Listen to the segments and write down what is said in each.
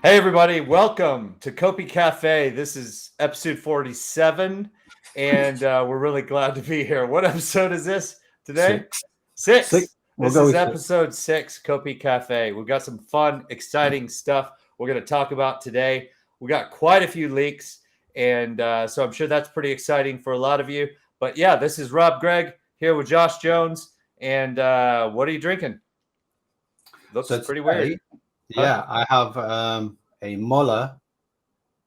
Hey, everybody. Welcome to CopiCafe. This is episode 47, and we're really glad to be here. What episode is this today? Six. We'll This go is with episode 6, CopiCafe. We've got some fun, exciting stuff we're going to talk about today. We got quite a few leaks, and so I'm sure that's pretty exciting for a lot of you. But yeah, this is Rob Greig here with Josh Jones. And what are you drinking? Looks pretty weird. Yeah, I have a Muller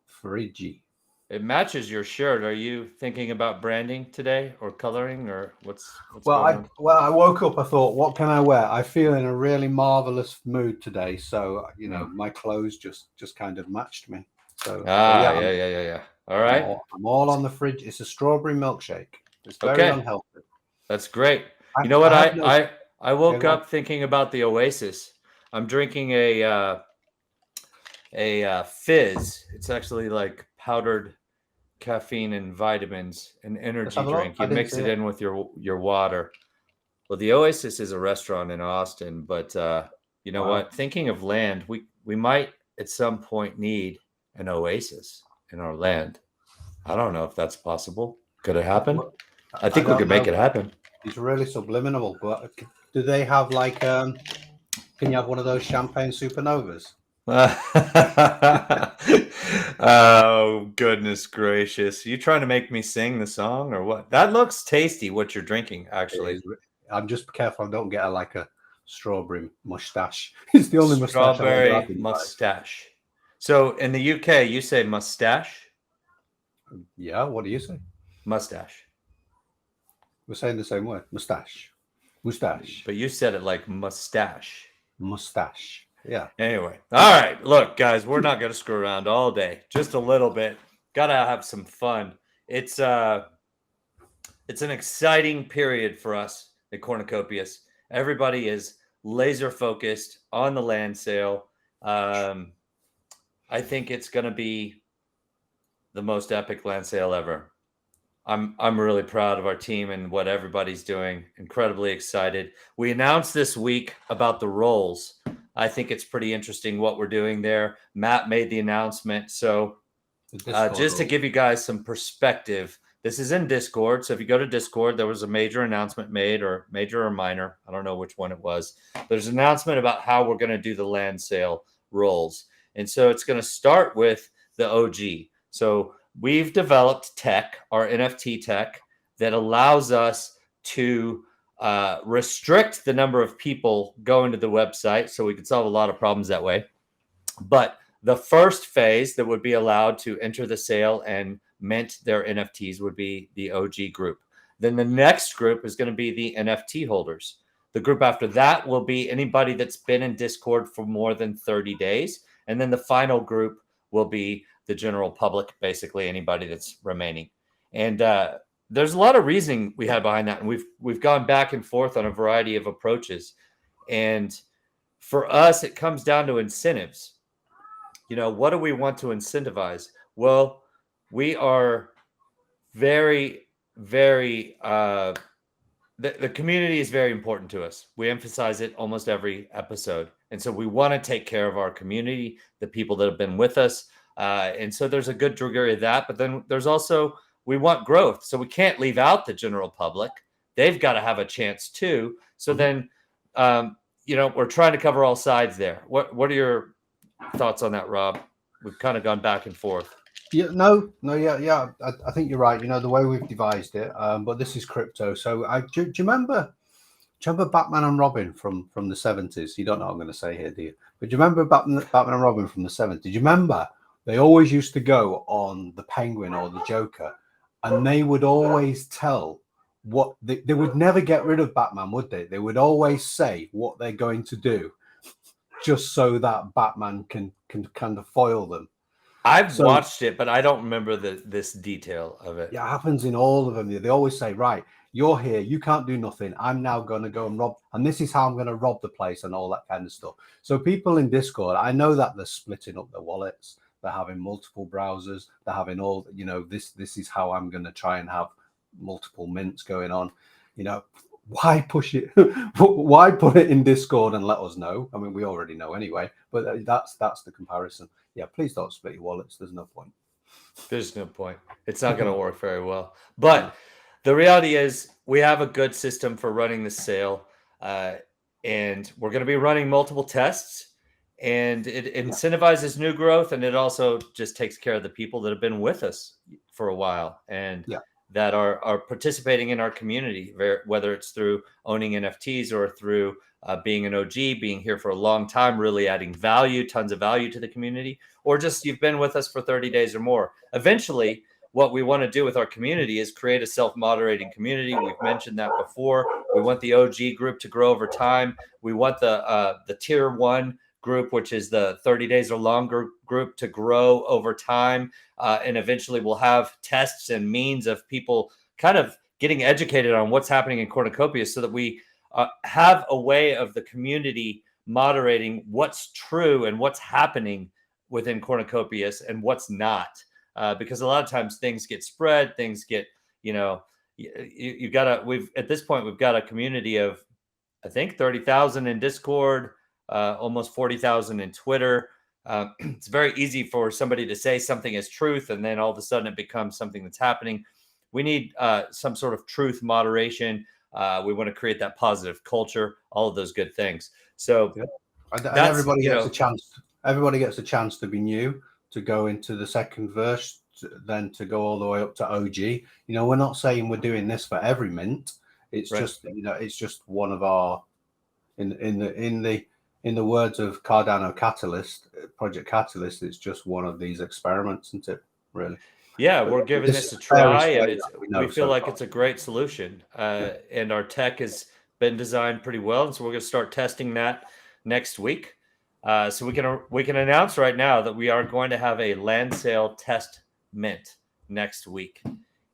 Frigi. It matches your shirt. Are you thinking about branding today or coloring or what's Well, going on? I woke up. I thought, what can I wear? I feel in a really marvelous mood today, so my clothes just kind of matched me. So yeah. All right. I'm all on the fridge. It's a strawberry milkshake. It's very unhealthy. That's great. You know what? I woke up thinking about the Oasis. I'm drinking a fizz. It's actually like powdered caffeine and vitamins, an energy drink. You mix it in with your water. Well, the Oasis is a restaurant in Austin, but you know what? Thinking of land, we might at some point need an oasis in our land. I don't know if that's possible. Could it happen? I think we could make it happen. It's really subliminal, but do they have like can you have one of those champagne supernovas? Oh, goodness gracious. You trying to make me sing the song or what? That looks tasty, what you're drinking, actually. I'm just careful I don't get a strawberry mustache. It's the only mustache. Strawberry mustache. So in the UK, you say mustache? Yeah, what do you say? Mustache. We're saying the same word. Mustache. But you said it like mustache. Mustache. Yeah. Anyway. All right. Look, guys, we're not going to screw around all day. Just a little bit. Got to have some fun. It's an exciting period for us at Cornucopias. Everybody is laser focused on the land sale. I think it's going to be the most epic land sale ever. I'm really proud of our team and what everybody's doing. Incredibly excited. We announced this week about the rolls. I think it's pretty interesting what we're doing there. Matt made the announcement. So just to give you guys some perspective, this is in Discord. So if you go to Discord, there was a major announcement made, or major or minor. I don't know which one it was. There's an announcement about how we're going to do the land sale rolls. And so it's going to start with the OG. So we've developed tech, our NFT tech, that allows us to restrict the number of people going to the website so we can solve a lot of problems that way. But the first phase that would be allowed to enter the sale and mint their NFTs would be the OG group. Then the next group is going to be the NFT holders. The group after that will be anybody that's been in Discord for more than 30 days. And then the final group will be the general public, basically anybody that's remaining. And there's a lot of reasoning we had behind that. And we've gone back and forth on a variety of approaches. And for us, it comes down to incentives. You know, what do we want to incentivize? Well, we are very, very, the community is very important to us. We emphasize it almost every episode. And so we want to take care of our community, the people that have been with us. And so there's a good degree of that. But then there's also, we want growth. So we can't leave out the general public. They've got to have a chance too. So then, we're trying to cover all sides there. What are your thoughts on that, Rob? We've kind of gone back and forth. Yeah, yeah. I think you're right. You know, the way we've devised it, but this is crypto. So do you remember Batman and Robin from the 70s? You don't know what I'm going to say here, do you? But do you remember Batman and Robin from the 70s? Do you remember they always used to go on the Penguin or the Joker, and they would always tell what they would never get rid of Batman, would they? They would always say what they're going to do, just so that Batman can kind of foil them. I've watched it, but I don't remember this detail of it. Yeah, it happens in all of them. They always say, right, you're here, you can't do nothing. I'm now going to go and rob, and this is how I'm going to rob the place and all that kind of stuff. So people in Discord, I know that they're splitting up their wallets. They're having multiple browsers. They're having this is how I'm going to try and have multiple mints going on. why push it? Why put it in Discord and let us know? I mean, we already know anyway, but that's the comparison. Yeah, please don't split your wallets. There's no point. There's no point. It's not going to work very well. But the reality is we have a good system for running the sale. And we're going to be running multiple tests. And it incentivizes new growth. And it also just takes care of the people that have been with us for a while and that are participating in our community, whether it's through owning NFTs or through being an OG, being here for a long time, really adding value, tons of value to the community, or just you've been with us for 30 days or more. Eventually, what we want to do with our community is create a self-moderating community. We've mentioned that before. We want the OG group to grow over time. We want the tier 1 group, which is the 30 days or longer group, to grow over time. And eventually we'll have tests and means of people kind of getting educated on what's happening in Cornucopias so that we have a way of the community moderating what's true and what's happening within Cornucopias and what's not. Because a lot of times things get spread, things get, you gotta, at this point, we've got a community of, I think 30,000 in Discord, almost 40,000 in Twitter. It's very easy for somebody to say something as truth, and then all of a sudden it becomes something that's happening. We need some sort of truth moderation. We want to create that positive culture, all of those good things. So and everybody gets a chance. Everybody gets a chance to be new, to go into the second verse, then to go all the way up to OG. We're not saying we're doing this for every mint. It's just, it's just one of our, in the words of Cardano Catalyst, Project Catalyst, it's just one of these experiments, isn't it? Really? Yeah, we're giving this a try, and we feel like it's a great solution. And our tech has been designed pretty well, and so we're going to start testing that next week. So we can announce right now that we are going to have a land sale test mint next week,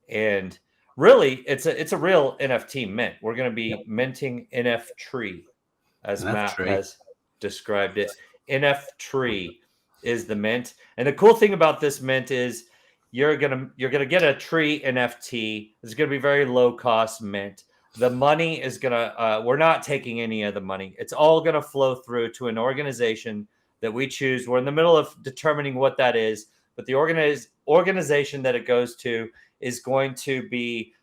and really, it's a real NFT mint. We're going to be minting NFTree, as Matt has described it. NFTree is the mint, and the cool thing about this mint is you're gonna get a tree NFT. It's gonna be very low cost mint. The money is gonna we're not taking any of the money. It's all gonna flow through to an organization that we choose. We're in the middle of determining what that is, but the organization that it goes to is going to be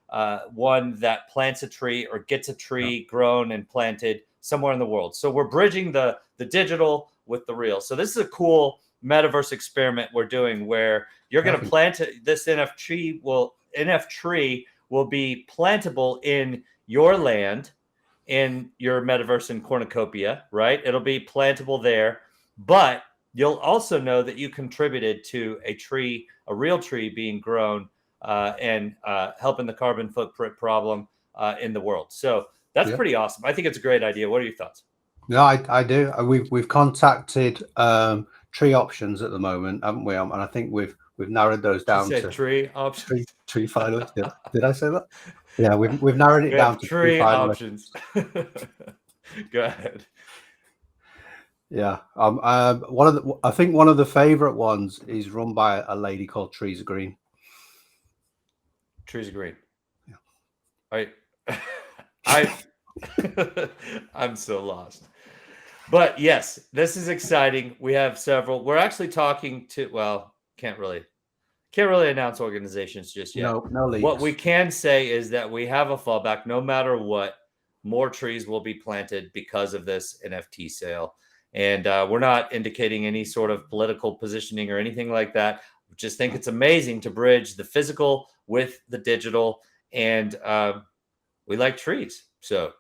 one that plants a tree or gets a tree grown and planted somewhere in the world. So we're bridging the digital with the real. So this is a cool metaverse experiment we're doing where you're going to plant this NFTree will be plantable in your land, in your metaverse in Cornucopia, right? It'll be plantable there, but you'll also know that you contributed to a real tree being grown and helping the carbon footprint problem in the world. So that's pretty awesome. I think it's a great idea. What are your thoughts? No, I do. We've contacted tree options at the moment, haven't we? And I think we've narrowed those down to tree options. Tree finalists. Did I say that? Yeah, we've narrowed it down to tree options. Go ahead. Yeah. I think one of the favorite ones is run by a lady called Trees Green. Trees Green. Yeah. I'm so lost. But yes, this is exciting. We have several. We're actually talking to, can't really announce organizations just yet. No leaks. What we can say is that we have a fallback. No matter what, more trees will be planted because of this NFT sale. And we're not indicating any sort of political positioning or anything like that. We just think it's amazing to bridge the physical with the digital. And we like trees. So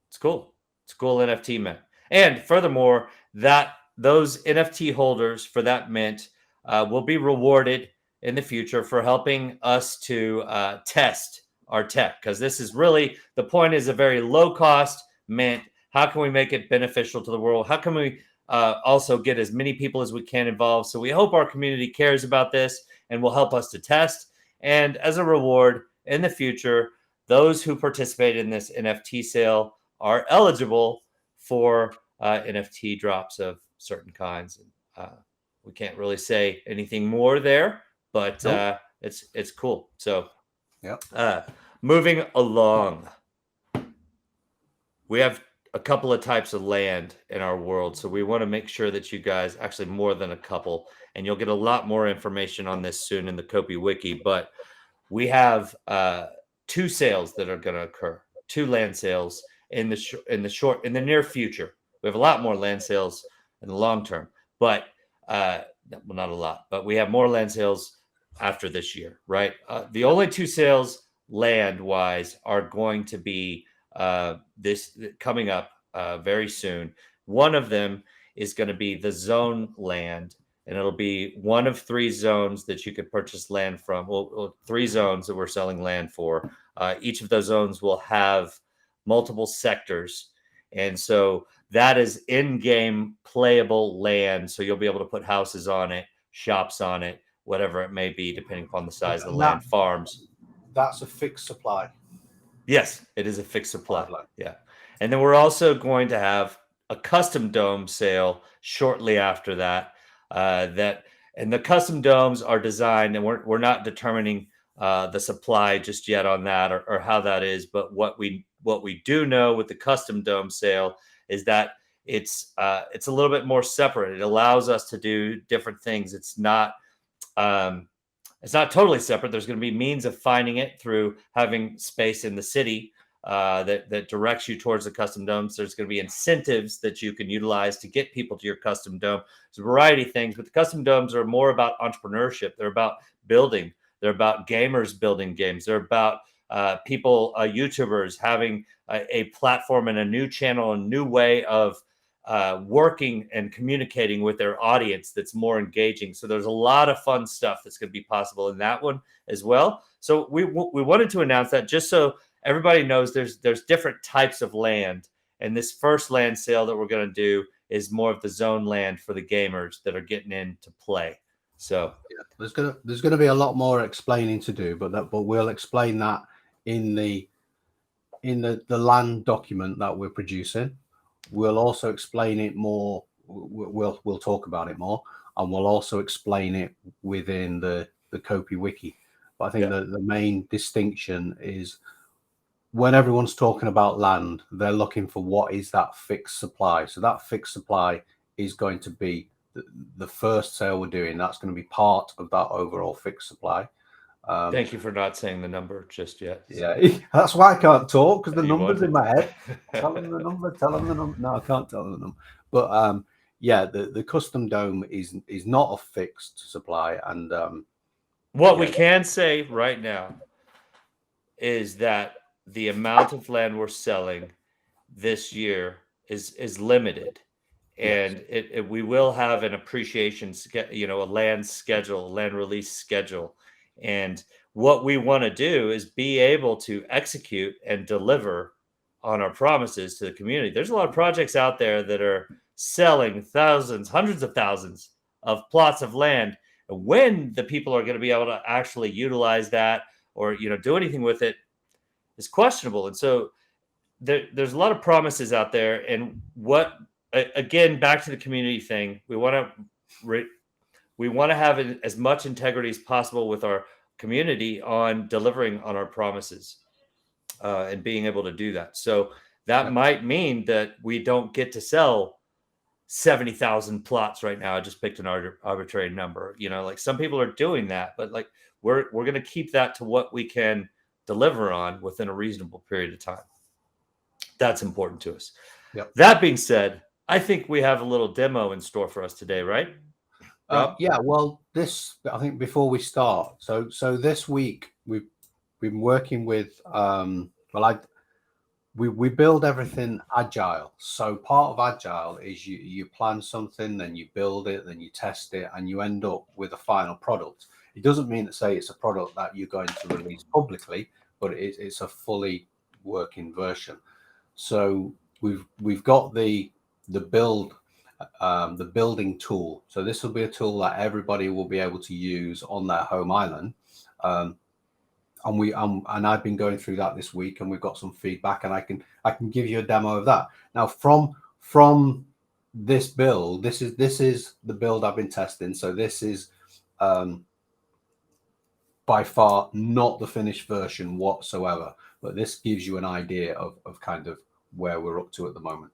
it's cool. It's a cool NFT mint. And furthermore, that those NFT holders for that mint will be rewarded in the future for helping us to test our tech, because this is really the point is a very low cost mint. How can we make it beneficial to the world? How can we also get as many people as we can involved? So we hope our community cares about this and will help us to test. And as a reward in the future, those who participate in this NFT sale are eligible for NFT drops of certain kinds. And we can't really say anything more there, but it's cool. So moving along. we have a couple of types of land in our world. So we want to make sure that you guys, actually more than a couple, and you'll get a lot more information on this soon in the Copy Wiki, but we have 2 sales that are going to occur, 2 land sales in the near future. We have a lot more land sales in the long term, but well, not a lot, but we have more land sales after this year, right? The only 2 sales land wise are going to be this coming up very soon. One of them is going to be the zone land, and it'll be one of 3 zones that you could purchase land from. Well, 3 zones that we're selling land for. Each of those zones will have multiple sectors, and so that is in-game playable land. So you'll be able to put houses on it, shops on it, whatever it may be, depending upon the size of the land. Farms. That's a fixed supply. Yes, it is a fixed supply. Yeah. And then we're also going to have a custom dome sale shortly after that. And the custom domes are designed, and we're not determining the supply just yet on that or how that is. But what we do know with the custom dome sale is that it's a little bit more separate. It allows us to do different things. It's not totally separate. There's going to be means of finding it through having space in the city that directs you towards the custom domes. There's going to be incentives that you can utilize to get people to your custom dome. There's a variety of things, but the custom domes are more about entrepreneurship. They're about building. They're about gamers building games. They're about people, YouTubers having a platform and a new channel, a new way of working and communicating with their audience that's more engaging. So there's a lot of fun stuff that's going to be possible in that one as well. So we wanted to announce that just so everybody knows there's different types of land. And this first land sale that we're going to do is more of the zone land for the gamers that are getting into play. So yeah, there's gonna be a lot more explaining to do, but we'll explain that in the land document that we're producing. We'll also explain it more. We'll talk about it more, and we'll also explain it within the Copy Wiki. But I think the main distinction is when everyone's talking about land, they're looking for what is that fixed supply. So that fixed supply is going to be the first sale we're doing. That's going to be part of that overall fixed supply. Thank you for not saying the number just yet. Yeah, that's why I can't talk, because the number's in my head. Tell them the number. Tell them the number. No, I can't tell them the number. But yeah, the custom dome is not a fixed supply. And what we can say right now is that the amount of land we're selling this year is limited. And we will have an appreciation, a land schedule, a land release schedule. And what we want to do is be able to execute and deliver on our promises to the community. There's a lot of projects out there that are selling thousands, hundreds of thousands of plots of land. And when the people are going to be able to actually utilize that or, do anything with it is questionable. And so there's a lot of promises out there. And again, back to the community thing, we want to have as much integrity as possible with our community on delivering on our promises and being able to do that. So that might mean that we don't get to sell 70,000 plots right now. I just picked an arbitrary number. Like some people are doing that, but like we're going to keep that to what we can deliver on within a reasonable period of time. That's important to us. Yep. That being said, I think we have a little demo in store for us today, right? Yeah, well, I think before we start, so this week we've been working with we build everything agile. So part of agile is you plan something, then you build it, then you test it, and you end up with a final product. It doesn't mean to say it's a product that you're going to release publicly, but it's a fully working version. So we've got the building tool. So this will be a tool that everybody will be able to use on their home island. And I've been going through that this week, and we've got some feedback, and I can give you a demo of that. Now from this build, this is the build I've been testing. So this is by far not the finished version whatsoever, but this gives you an idea of kind of where we're up to at the moment.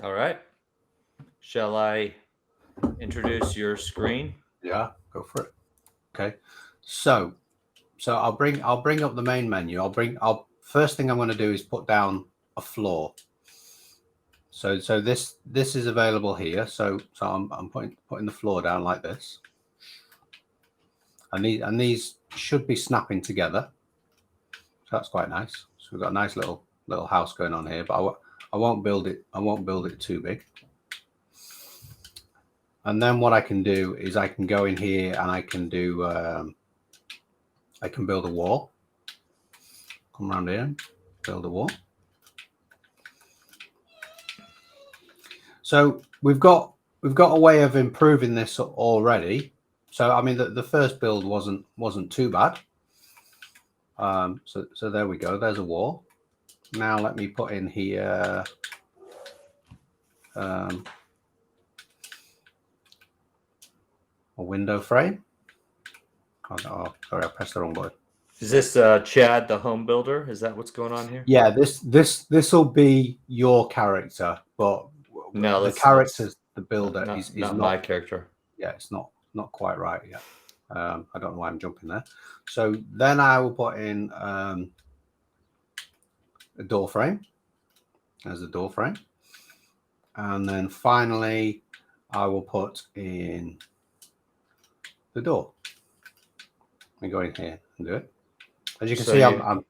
All right. Shall I introduce your screen? Yeah, go for it. Okay. So I'll bring up the main menu. First thing I'm going to do is put down a floor. So this is available here. So I'm putting the floor down like this. And these should be snapping together. So that's quite nice. So we've got a nice little house going on here, but I won't build it too big. And then what I can do is I can go in here and I can do I can build a wall. Come around here, build a wall. So we've got a way of improving this already. So I mean the first build wasn't too bad. So there we go. There's a wall. Now let me put in here a window frame. Oh, sorry, I pressed the wrong button. Is this Chad, the home builder? Is that what's going on here? Yeah, this will be your character, but no, the character's the builder is not my character. Yeah, it's not quite right yet. I don't know why I'm jumping there. So then I will put in a door frame. There's the door frame. And then finally, I will put in the door. Let me go in here and do it. As you can see, I'm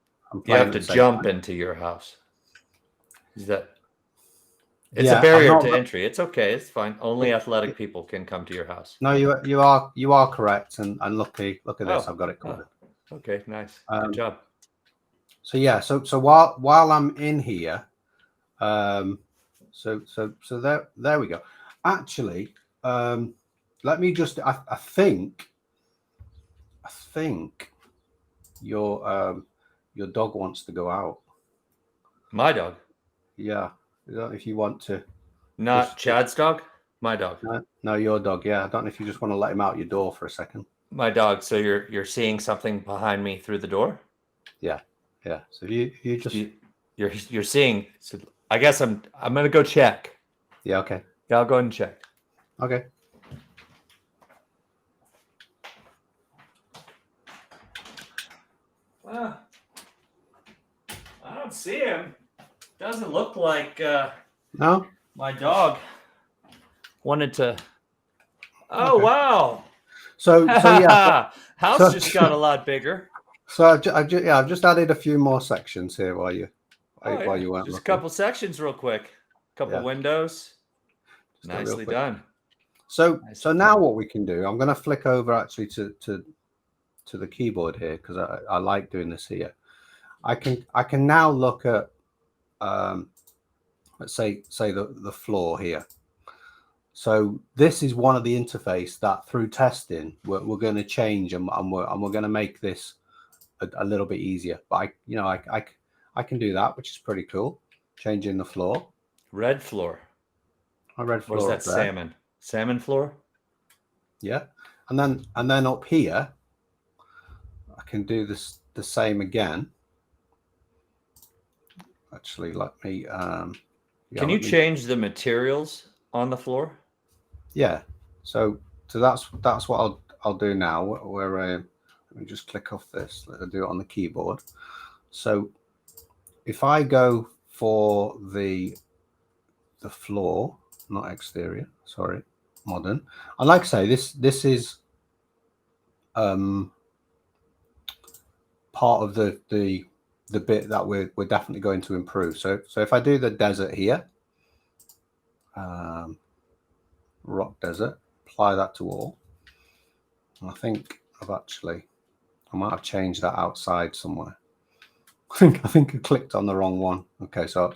you have to jump into your house. Is that? It's Yeah, a barrier to entry. It's okay. It's fine. Only athletic people can come to your house. No, you are correct. And look at this. I've got it covered. Okay, nice. Good job. So yeah, so while I'm in here, so there we go. Actually, let me just. I think your dog wants to go out. My dog. Yeah. I don't know if you want to. Not Chad's dog? My dog. No, your dog. Yeah. I don't know if you just want to let him out your door for a second. My dog. So you're seeing something behind me through the door? Yeah. Yeah. So you just you're seeing. So I guess I'm gonna go check. Yeah. Okay. Yeah, I'll go ahead and check. Okay. I don't see him. Doesn't look like no. My dog wanted to. Oh okay. Wow! So yeah, house just got a lot bigger. So I've just added a few more sections here while you weren't just looking. A couple sections real quick. A couple windows. Just nicely done. So now what we can do, I'm going to flick over actually to the keyboard here because I like doing this here. I can now look at let's say the floor here. So this is one of the interface that through testing we're going to change and we're going to make this a little bit easier. But I can do that, which is pretty cool. Changing the floor. Red floor. A red floor. Or is that salmon floor? Yeah, and then up here, I can do this the same again. Actually, let me. Can you change the materials on the floor? Yeah. So that's what I'll do now. Where let me just click off this. I'll do it on the keyboard. So if I go for the floor, not exterior, sorry, modern. And like I say, this is part of the bit that we're definitely going to improve. So if I do the desert here, rock desert, apply that to all. I think I might have changed that outside somewhere. I think I clicked on the wrong one. Okay, so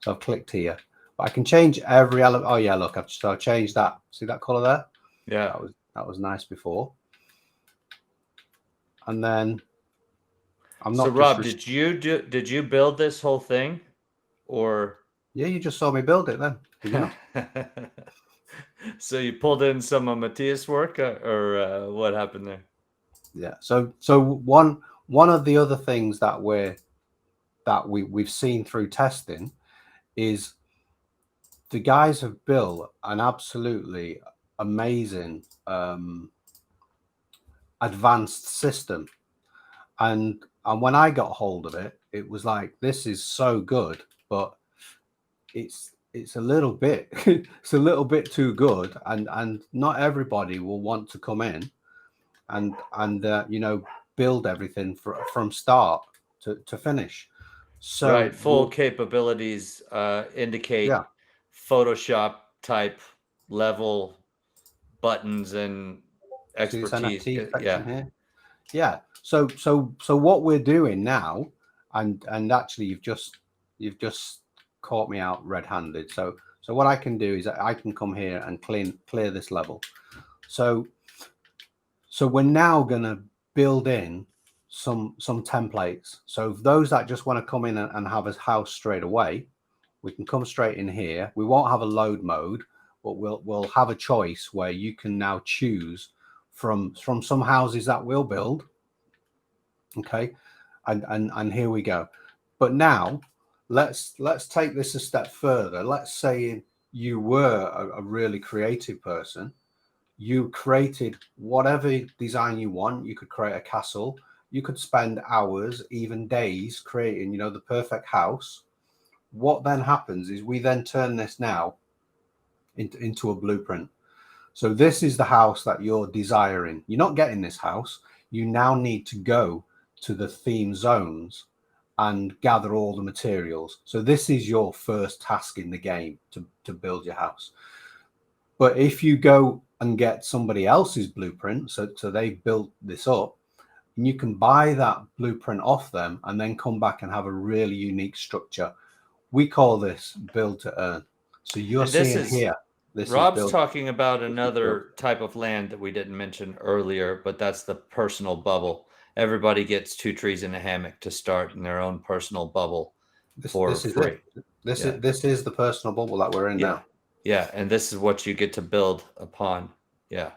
I've clicked here, but I can change every element. Oh yeah, look, I've changed that. See that color there? Yeah, that was nice before. And then I'm not. So Rob, did you build this whole thing, or? Yeah, you just saw me build it then. Did you not? So you pulled in some of Matthias' work, or what happened there? Yeah. So one of the other things that that we've seen through testing is the guys have built an absolutely amazing advanced system, and when I got hold of it, it was like, this is so good, but it's a little bit it's a little bit too good, and not everybody will want to come in and you know, build everything from start to finish. So Right. Full capabilities indicate yeah, Photoshop type level buttons and see this expertise. NFT Yeah. section here. Yeah. So what we're doing now, and actually you've just caught me out red-handed. So what I can do is I can come here and clear this level. So we're now going to build in some templates. So those that just want to come in and have a house straight away, we can come straight in here. We won't have a load mode, but we'll have a choice where you can now choose from some houses that we'll build. Okay, and here we go. But now let's take this a step further. Let's say you were a really creative person. You created whatever design you want. You could create a castle. You could spend hours, even days, creating, you know, the perfect house. What then happens is we then turn this now into a blueprint. So this is the house that you're desiring. You're not getting this house. You now need to go to the theme zones and gather all the materials. So this is your first task in the game, to build your house. But if you go and get somebody else's blueprint, so they built this up, and you can buy that blueprint off them and then come back and have a really unique structure. We call this build to earn. So you're seeing here, this Rob's is talking about another type of land that we didn't mention earlier, but that's the personal bubble. Everybody gets 2 trees in a hammock to start in their own personal bubble for free. This is the personal bubble that we're in now. Yeah, and this is what you get to build upon. Yeah.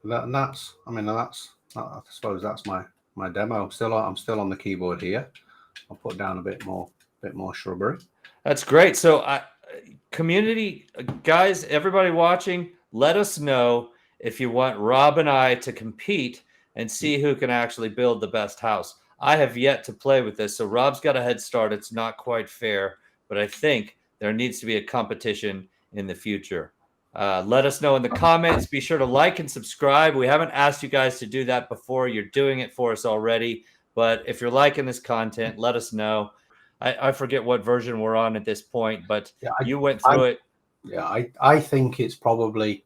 That's, I mean, that's, I suppose that's my demo. I'm still on the keyboard here. I'll put down a bit more shrubbery. That's great. So community guys, everybody watching, let us know if you want Rob and I to compete and see who can actually build the best house. I have yet to play with this, so Rob's got a head start. It's not quite fair, but I think there needs to be a competition in the future. Let us know in the comments. Be sure to like and subscribe. We haven't asked you guys to do that before. You're doing it for us already. But if you're liking this content, let us know. I forget what version we're on at this point, but yeah, you went through it. Yeah, I think it's probably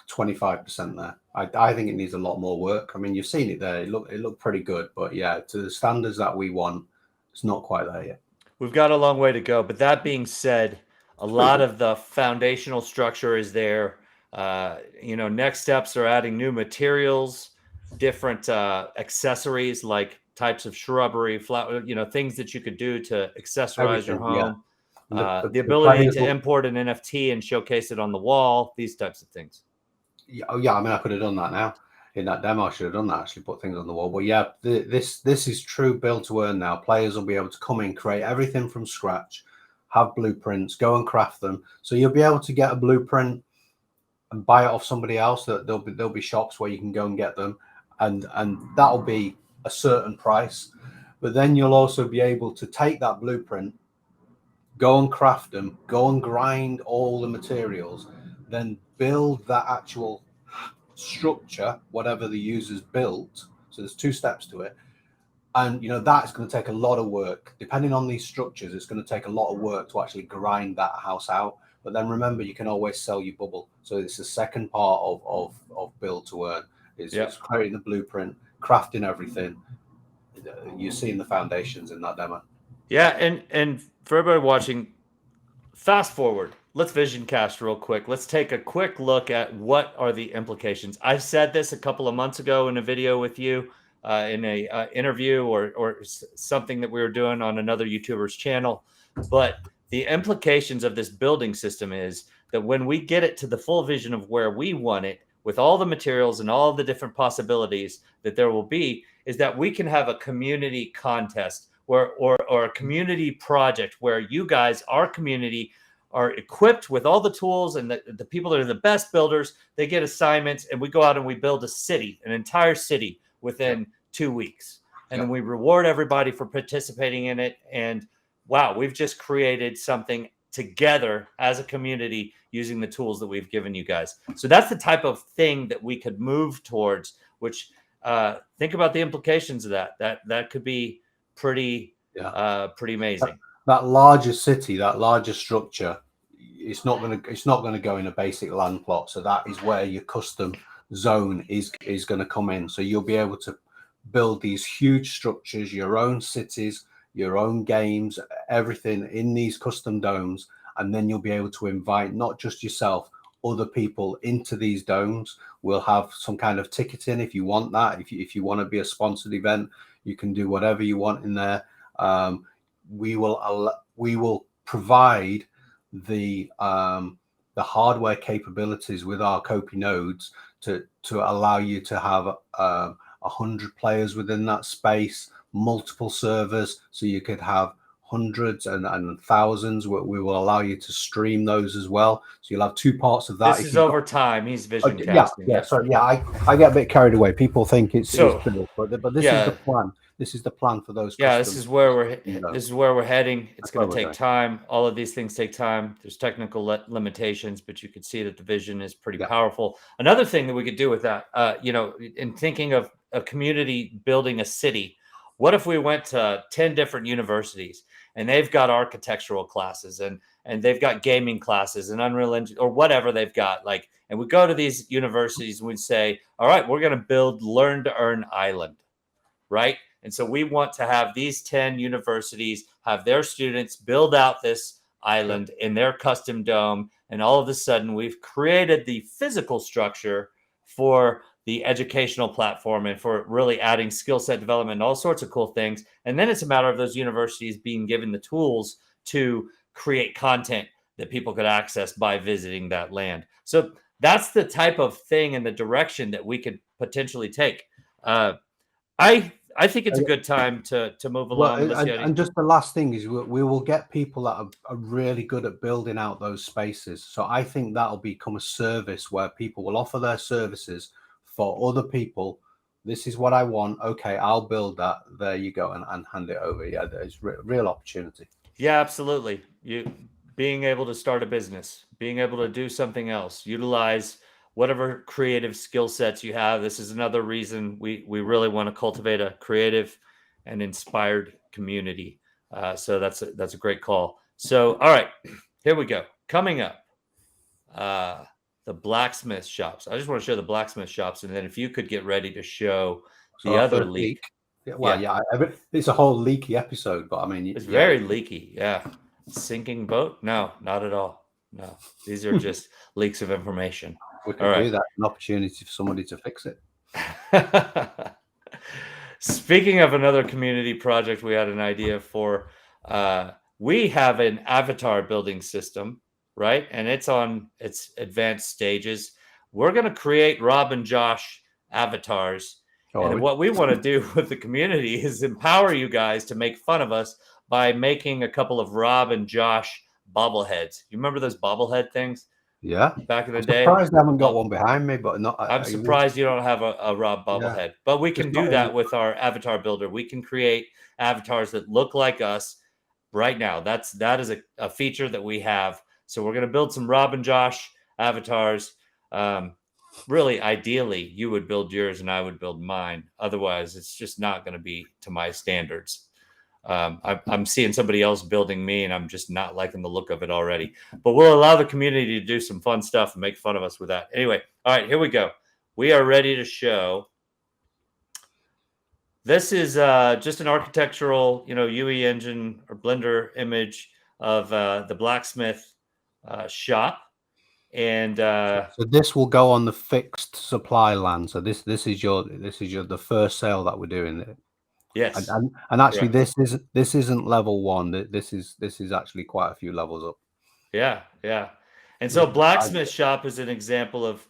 25% there. I think it needs a lot more work. I mean, you've seen it there. It looked pretty good, but yeah, to the standards that we want, it's not quite there yet. We've got a long way to go. But that being said, a lot of the foundational structure is there. Next steps are adding new materials, different accessories like types of shrubbery, flower, things that you could do to accessorize your home. Yeah. The ability to import an NFT and showcase it on the wall, these types of things. Oh yeah, I mean, I could have done that now in that demo. I should have done that, actually put things on the wall. But yeah, this is true build to earn now. Players will be able to come in, create everything from scratch, have blueprints, go and craft them. So you'll be able to get a blueprint and buy it off somebody else. There'll be shops where you can go and get them, and that'll be a certain price. But then you'll also be able to take that blueprint, go and craft them, go and grind all the materials, then build that actual structure, whatever the user's built. So there's 2 steps to it. And, that's going to take a lot of work. Depending on these structures, it's going to take a lot of work to actually grind that house out. But then remember, you can always sell your bubble. So it's the second part of build to earn. It's creating the blueprint, crafting everything. You're seeing the foundations in that demo. Yeah, and for everybody watching, fast forward. Let's vision cast real quick. Let's take a quick look at what are the implications. I said this a couple of months ago in a video with you, in a interview or something that we were doing on another YouTuber's channel. But the implications of this building system is that when we get it to the full vision of where we want it, with all the materials and all the different possibilities that there will be, is that we can have a community contest or a community project where you guys, our community, are equipped with all the tools, and the people that are the best builders, they get assignments, and we go out and we build a city, an entire city within 2 weeks. And then we reward everybody for participating in it. And wow, we've just created something together as a community using the tools that we've given you guys. So that's the type of thing that we could move towards, which think about the implications of that. That could be pretty amazing. That larger city, that larger structure, it's not going to go in a basic land plot. So that is where your custom zone is going to come in. So you'll be able to build these huge structures, your own cities, your own games, everything in these custom domes, and then you'll be able to invite not just yourself, other people into these domes. We'll have some kind of ticketing if you want that. If you want to be a sponsored event, you can do whatever you want in there. We will provide the hardware capabilities with our Copy nodes to allow you to have 100 players within that space, multiple servers, so you could have hundreds and thousands. We will allow you to stream those as well. So you'll have two parts of that. This is over time. He's vision casting. Yeah. So I get a bit carried away. People think it's built, but this is the plan. This is the plan for those. Yeah, this is where we're heading. It's going to take time. All of these things take time. There's technical limitations, but you can see that the vision is pretty powerful. Another thing that we could do with that, in thinking of a community building a city, what if we went to 10 different universities and they've got architectural classes and they've got gaming classes and Unreal Engine or whatever they've got, and we go to these universities and we'd say, all right, we're going to build Learn to Earn Island, right? And so we want to have these 10 universities have their students build out this island in their custom dome. And all of a sudden we've created the physical structure for the educational platform and for really adding skill set development and all sorts of cool things. And then it's a matter of those universities being given the tools to create content that people could access by visiting that land. So that's the type of thing and the direction that we could potentially take. I think it's a good time to move along. Well, and just the last thing is we will get people that are really good at building out those spaces. So I think that'll become a service where people will offer their services for other people. This is what I want. Okay, I'll build that. There you go, and hand it over. Yeah, there's real opportunity. Yeah, absolutely. You being able to start a business, being able to do something else, utilize whatever creative skill sets you have. This is another reason we really want to cultivate a creative and inspired community. So that's a great call. So, all right, here we go. Coming up, the blacksmith shops. I just want to show the blacksmith shops, and then if you could get ready to show the other leak. It's a whole leaky episode, but I mean, it's very leaky. Yeah, sinking boat? No, not at all. No, these are just leaks of information. We can do that. An opportunity for somebody to fix it. Speaking of another community project, we had an idea for. We have an avatar building system, right? And it's on its advanced stages. We're going to create Rob and Josh avatars. And what we want to do with the community is empower you guys to make fun of us by making a couple of Rob and Josh bobbleheads. You remember those bobblehead things? Yeah. Back in the day. I'm surprised I haven't got one behind me, but not. I'm surprised you don't have a Rob bobblehead. Yeah. But we can do that with our avatar builder. We can create avatars that look like us right now. That is a feature that we have. So we're going to build some Rob and Josh avatars. Really, ideally, you would build yours and I would build mine. Otherwise, it's just not going to be to my standards. I'm seeing somebody else building me, and I'm just not liking the look of it already. But we'll allow the community to do some fun stuff and make fun of us with that. Anyway, all right, here we go. We are ready to show. This is just an architectural, UE engine or Blender image of the blacksmith shop. And so this will go on the fixed supply land. So this is the first sale that we're doing. Yes, and actually, this isn't level one. This is actually quite a few levels up. Yeah. And so, blacksmith shop is an example of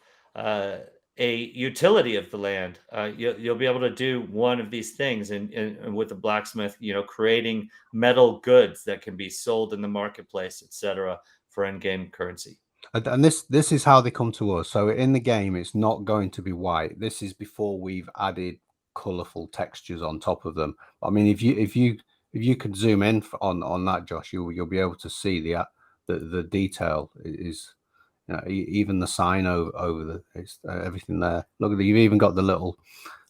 a utility of the land. You'll be able to do one of these things, and with the blacksmith, creating metal goods that can be sold in the marketplace, etc., for in-game currency. And this is how they come to us. So in the game, it's not going to be white. This is before we've added colorful textures on top of them. I mean, if you could zoom in on that, Josh, you'll be able to see the detail is, even the sign over the everything there. Look at you've even got the little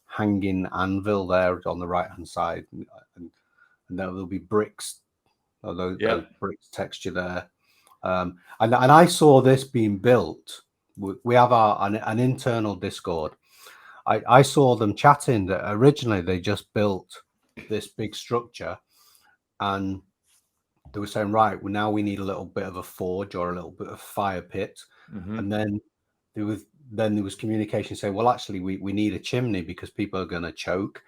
hanging anvil there on the right hand side, and there'll be bricks, those bricks texture there. And I saw this being built. We have an internal Discord. I saw them chatting that originally they just built this big structure, and they were saying, right, well, now we need a little bit of a forge or a little bit of fire pit. And then there was communication saying, well, actually we need a chimney because people are going to choke.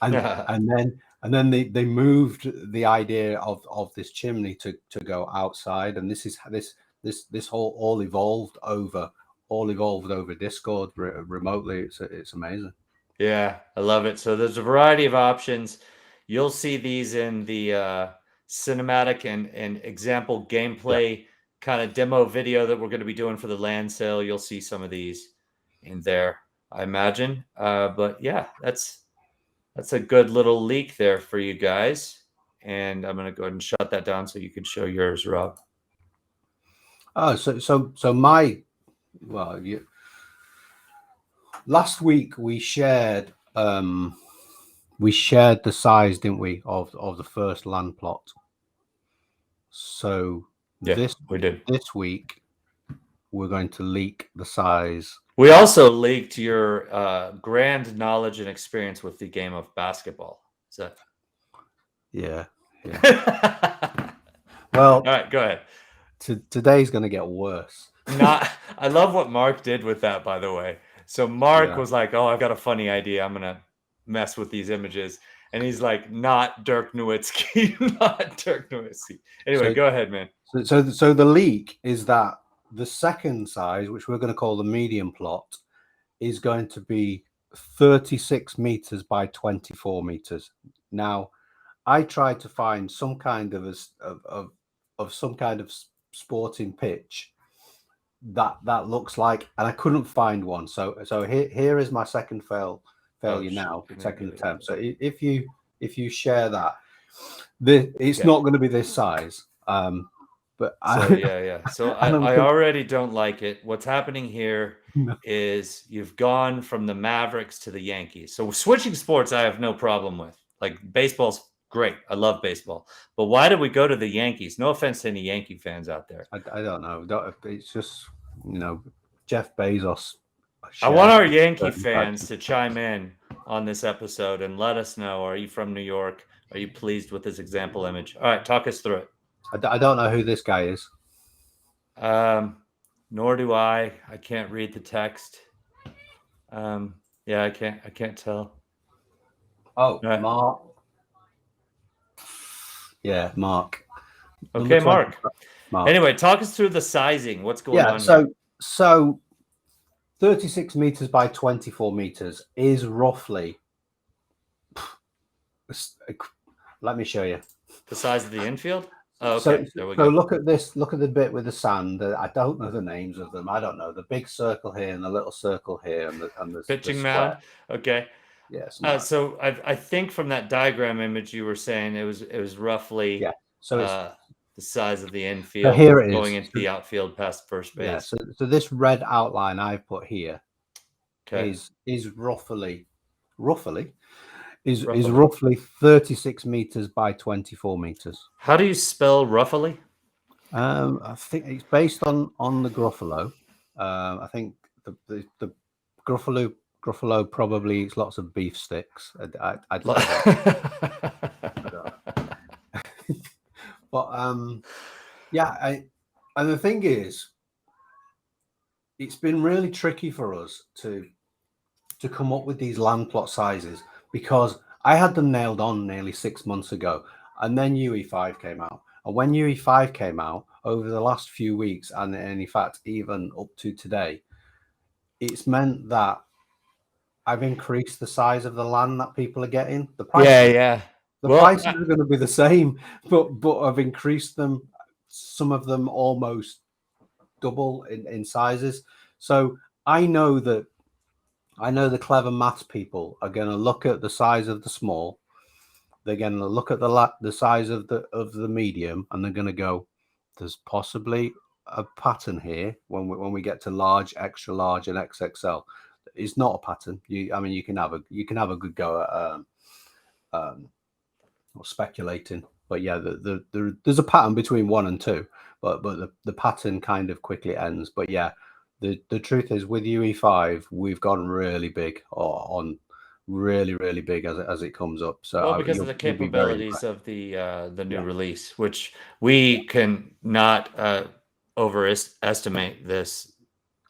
and then they moved the idea of this chimney to go outside, and this all evolved over Discord remotely. It's amazing. Yeah, I love it. So there's a variety of options. You'll see these in the cinematic and example gameplay kind of demo video that we're going to be doing for the land sale. You'll see some of these in there, I imagine. But yeah, that's a good little leak there for you guys. And I'm going to go ahead and shut that down so you can show yours, Rob. Oh, so my, well, last week we shared the size, didn't we, of the first land plot. So we did. This week we're going to leak the size. We also leaked your grand knowledge and experience with the game of basketball. Is that? Yeah. Well, all right, go ahead. Today's going to get worse. I love what Mark did with that, by the way. So Mark was like, "Oh, I've got a funny idea. I'm gonna mess with these images," and he's like, "Not Dirk Nowitzki, not Dirk Nowitzki." Anyway, go ahead, man. So the leak is that the second size, which we're going to call the medium plot, is going to be 36 meters by 24 meters. Now, I tried to find some kind of some kind of sporting pitch that looks like, and I couldn't find one. So here is my second failure now, second attempt. So if you share that, it's not going to be this size. But So I already don't like it. What's happening here is you've gone from the Mavericks to the Yankees. So switching sports, I have no problem with. Like baseball's great. I love baseball. But why did we go to the Yankees? No offense to any Yankee fans out there. I don't know. It's just, Jeff Bezos. I want our Yankee fans to chime in on this episode and let us know. Are you from New York? Are you pleased with this example image? All right, talk us through it. I don't know who this guy is. Nor do I. I can't read the text. I can't tell. Oh, right. Mark. Yeah, Mark. Okay, Mark. Anyway, talk us through the sizing. What's going on? So 36 meters by 24 meters is roughly. Let me show you. The size of the infield? Oh, okay. There we go. Look at this. Look at the bit with the sand. I don't know the names of them. I don't know the big circle here and the little circle here and the pitching mound. Okay. Yes. So I think from that diagram image you were saying it was roughly the size of the infield here it going is. into the outfield past first base. Yeah. So this red outline I've put here is roughly 36 meters by 24 meters. How do you spell roughly? I think it's based on the Gruffalo. I think the Gruffalo probably eats lots of beef sticks. I'd love that. But and the thing is, it's been really tricky for us to come up with these land plot sizes, because I had them nailed on nearly 6 months ago, and then UE5 came out. And when UE5 came out over the last few weeks, and in fact even up to today, it's meant that I've increased the size of the land that people are getting. The prices, Yeah. the Well, prices are going to be the same, but I've increased them. Some of them almost double in sizes. So I know the clever maths people are going to look at the size of the small. They're going to look at the size of the medium, and they're going to go, "There's possibly a pattern here when we get to large, extra large, and XXL." It's not a pattern. I mean, you can have a good go at speculating, but yeah, there's a pattern between 1 and 2, but the pattern kind of quickly ends. But yeah, the truth is, with UE5, we've gone really big on really big as it comes up. So well, because of the capabilities of the new release, which we can not overestimate this.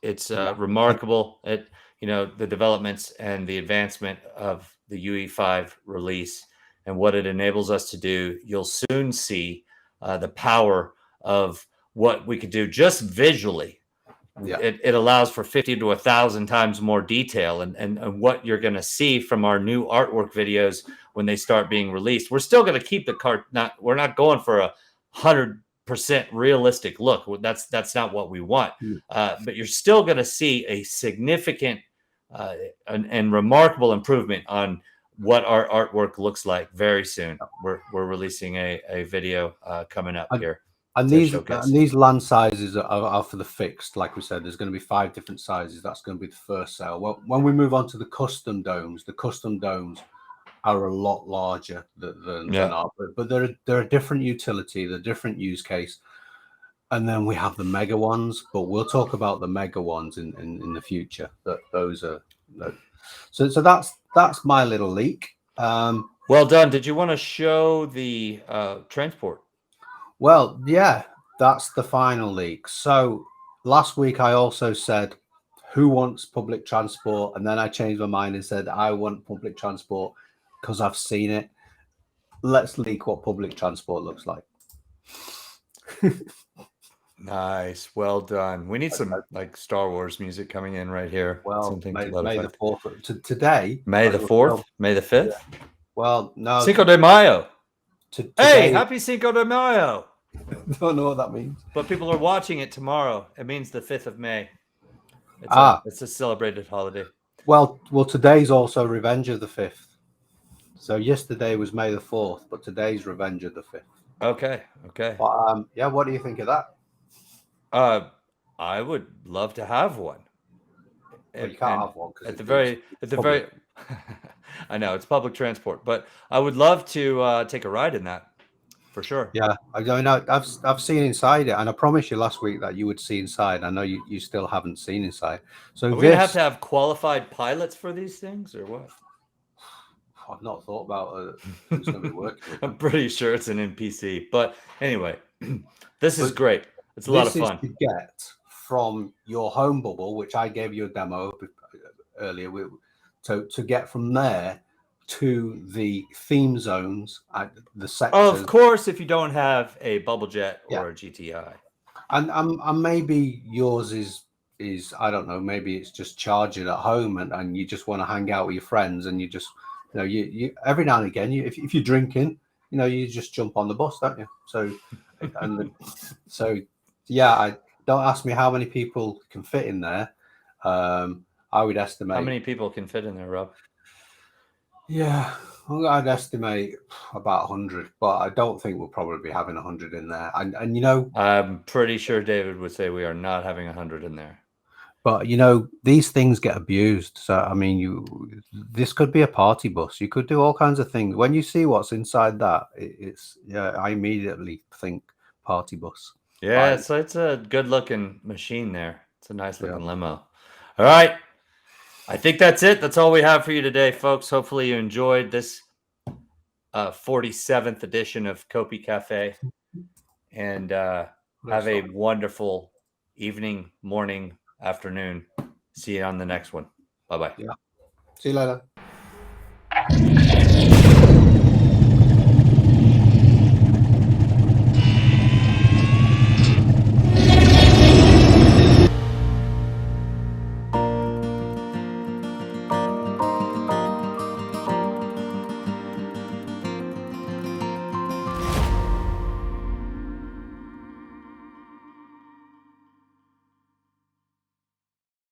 It's remarkable at the developments and the advancement of the UE5 release and what it enables us to do. You'll soon see the power of what we could do just visually. Yeah. It allows for 50 to 1,000 times more detail, and what you're going to see from our new artwork videos when they start being released. We're still going to keep the cart. We're not going for 100% realistic look. That's not what we want. But you're still going to see a significant and remarkable improvement on what our artwork looks like very soon. We're releasing a video coming up here. And these land sizes are for the fixed. Like we said, there's going to be 5 different sizes. That's going to be the first sale. Well, when we move on to the custom domes are a lot larger than our, but they're a different utility, they're different use case. And then we have the mega ones, but we'll talk about the mega ones in the future. Those are so that's my little leak. Well done. Did you want to show the transport? Well, yeah, that's the final leak. So last week I also said, who wants public transport? And then I changed my mind and said, I want public transport because I've seen it. Let's leak what public transport looks like. Nice. Well done. We need some like Star Wars music coming in right here. Well, something May to the 4th. Today. May the 4th? May the 5th? Yeah. Well, no. Cinco de Mayo. Today, hey, happy Cinco de Mayo. Don't know what that means. But people are watching it tomorrow. It means the 5th of May. It's a celebrated holiday. Well, today's also Revenge of the 5th. So yesterday was May the 4th, but today's Revenge of the 5th. Okay. But, yeah, what do you think of that? I would love to have one. Well, you can't have one at the very I know it's public transport, but I would love to take a ride in that for sure. Yeah, I mean, I've seen inside it, and I promised you last week that you would see inside. I know you still haven't seen inside. So are we gonna have to have qualified pilots for these things, or what? I've not thought about who's going to be working. I'm pretty sure it's an NPC, but anyway, this is great. It's a lot of fun. To get from your home bubble, which I gave you a demo earlier, to get from there to the theme zones, the sectors. Of course, if you don't have a bubble jet or a GTI, and maybe yours is I don't know, maybe it's just charging at home, and you just want to hang out with your friends, and you just you every now and again, if you're drinking, you just jump on the bus, don't you? So so yeah, I don't ask me how many people can fit in there. I would estimate. How many people can fit in there, Rob? Yeah, I'd estimate about 100, but I don't think we'll probably be having 100 in there. And I'm pretty sure David would say we are not having 100 in there. But these things get abused. So I mean, this could be a party bus. You could do all kinds of things. When you see what's inside that, I immediately think party bus. Yeah, so it's a good-looking machine there. It's a nice-looking limo. All right. I think that's it. That's all we have for you today, folks. Hopefully you enjoyed this 47th edition of CopiCafe. And have a wonderful evening, morning, afternoon. See you on the next one. Bye-bye. Yeah. See you later.